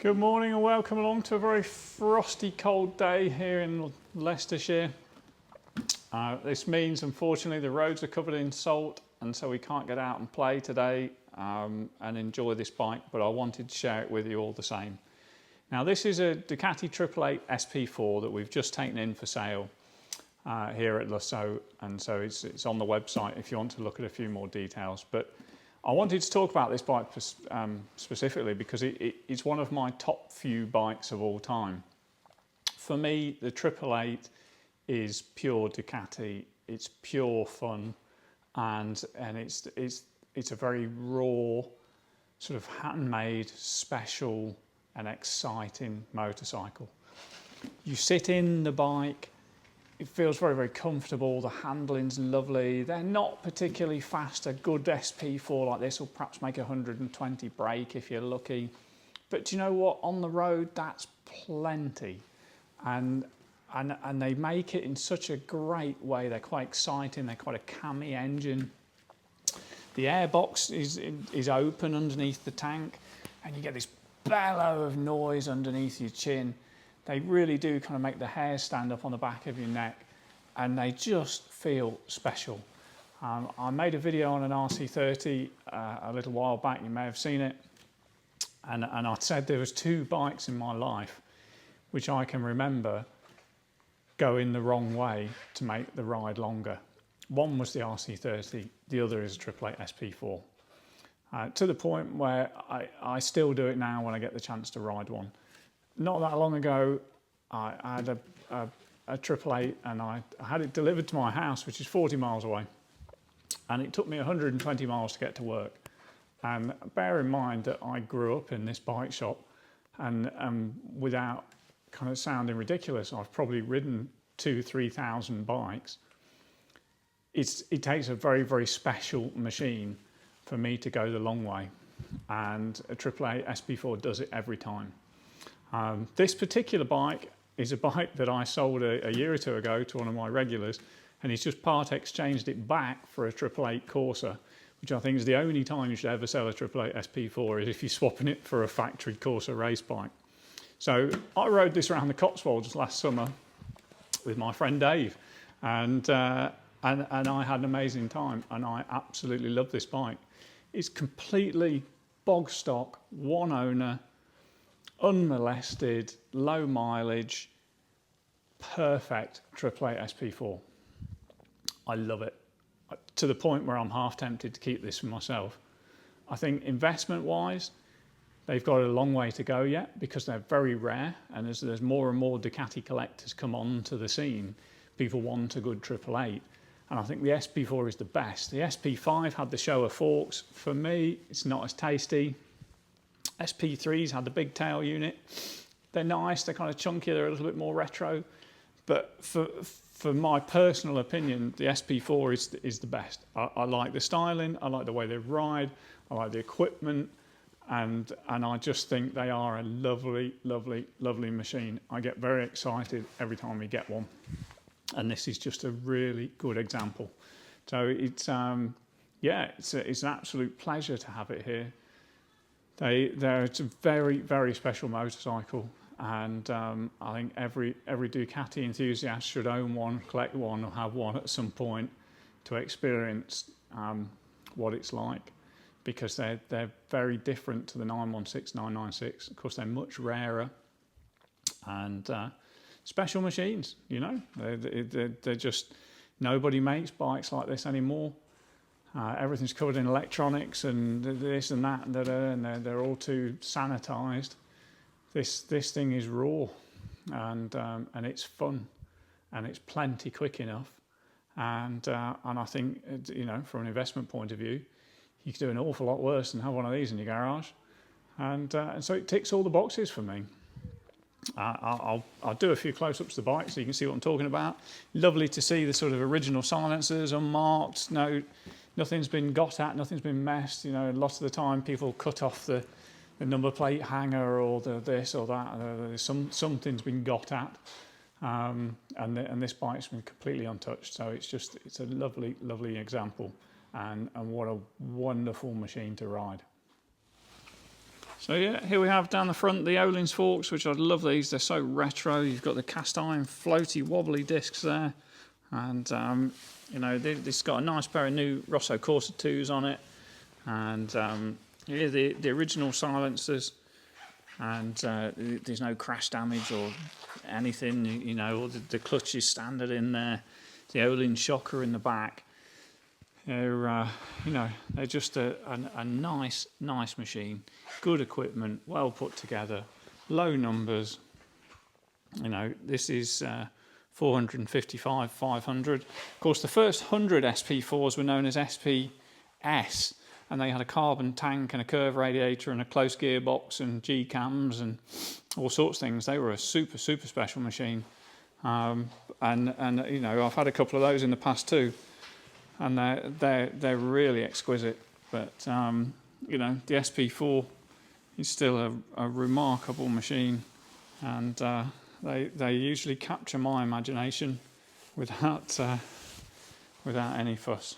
Good morning and welcome along to a very frosty, cold day here in Leicestershire. This means, unfortunately, the roads are covered in salt and so we can't get out and play today and enjoy this bike, but I wanted to share it with you all the same. Now, this is a Ducati 888 SP4 that we've just taken in for sale here at Lusso, and so it's on the website if you want to look at a few more details. But I wanted to talk about this bike specifically because it's one of my top few bikes of all time. For me, the 888 is pure Ducati. It's pure fun, and it's a very raw, sort of handmade, special and exciting motorcycle. You sit in the bike, it feels very, very comfortable. The handling's lovely. They're not particularly fast. A good SP4 like this will perhaps make 120 brake if you're lucky. But do you know what? On the road, that's plenty. And they make it in such a great way. They're quite exciting. They're quite a cammy engine. The airbox is open underneath the tank, and you get this bellow of noise underneath your chin. They really do kind of make the hair stand up on the back of your neck, and they just feel special. I made a video on an RC30 a little while back, you may have seen it, and I said there was two bikes in my life which I can remember going the wrong way to make the ride longer. One was the RC30, the other is a 888 SP4. To the point where I still do it now when I get the chance to ride one. Not that long ago, I had a 888 and I had it delivered to my house, which is 40 miles away. And it took me 120 miles to get to work. And bear in mind that I grew up in this bike shop, and without kind of sounding ridiculous, I've probably ridden 2,000–3,000 bikes. It takes a very, very special machine for me to go the long way. And a 888 SP4 does it every time. This particular bike is a bike that I sold a year or two ago to one of my regulars, and he's just part exchanged it back for a 888 Corsa, which I think is the only time you should ever sell a 888 SP4 is if you're swapping it for a factory Corsa race bike. So I rode this around the Cotswolds last summer with my friend Dave, and I had an amazing time, and I absolutely love this bike. It's completely bog stock, one owner, unmolested, low mileage, perfect 888 SP4. I love it, to the point where I'm half tempted to keep this for myself. I think investment wise, they've got a long way to go yet because they're very rare, and as there's more and more Ducati collectors come onto the scene, people want a good 888. And I think the SP4 is the best. The SP5 had the show of forks. For me, it's not as tasty. SP3s had the big tail unit. They're nice, they're kind of chunky, they're a little bit more retro. But for my personal opinion, the SP4 is the best. I like the styling, I like the way they ride, I like the equipment, and I just think they are a lovely, lovely, lovely machine. I get very excited every time we get one. And this is just a really good example. So it's an absolute pleasure to have it here. It's a very, very special motorcycle, and I think every Ducati enthusiast should own one, collect one, or have one at some point to experience what it's like, because they're very different to the 916, 996. Of course, they're much rarer and special machines. You know, they're just, nobody makes bikes like this anymore. Everything's covered in electronics and this and that, and they're all too sanitized. This thing is raw, and it's fun, and it's plenty quick enough, and I think, you know, from an investment point of view, you could do an awful lot worse than have one of these in your garage, and so it ticks all the boxes for me. I'll do a few close-ups of the bike so you can see what I'm talking about. Lovely to see the sort of original silencers, unmarked. Nothing's been got at, nothing's been messed. You know, a lot of the time people cut off the number plate hanger or the this or that. Something's been got at, and this bike's been completely untouched. So it's a lovely, lovely example, and what a wonderful machine to ride. So yeah, here we have down the front the Öhlins forks, which I love these. They're so retro. You've got the cast iron floaty wobbly discs there, and you know, this got a nice pair of new Rosso Corsa 2s on it, and yeah, the original silencers, and there's no crash damage or anything. You know, all the clutch is standard in there. The Öhlins shocker in the back. They're, you know, they're just a nice machine. Good equipment, well put together, low numbers. You know, this is 455, 500. Of course, the first 100 SP4s were known as SPS, and they had a carbon tank and a curved radiator and a close gearbox and G-cams and all sorts of things. They were a super special machine. And you know, I've had a couple of those in the past too. And they're really exquisite, but you know, the SP4 is still a remarkable machine, and they usually capture my imagination without any fuss.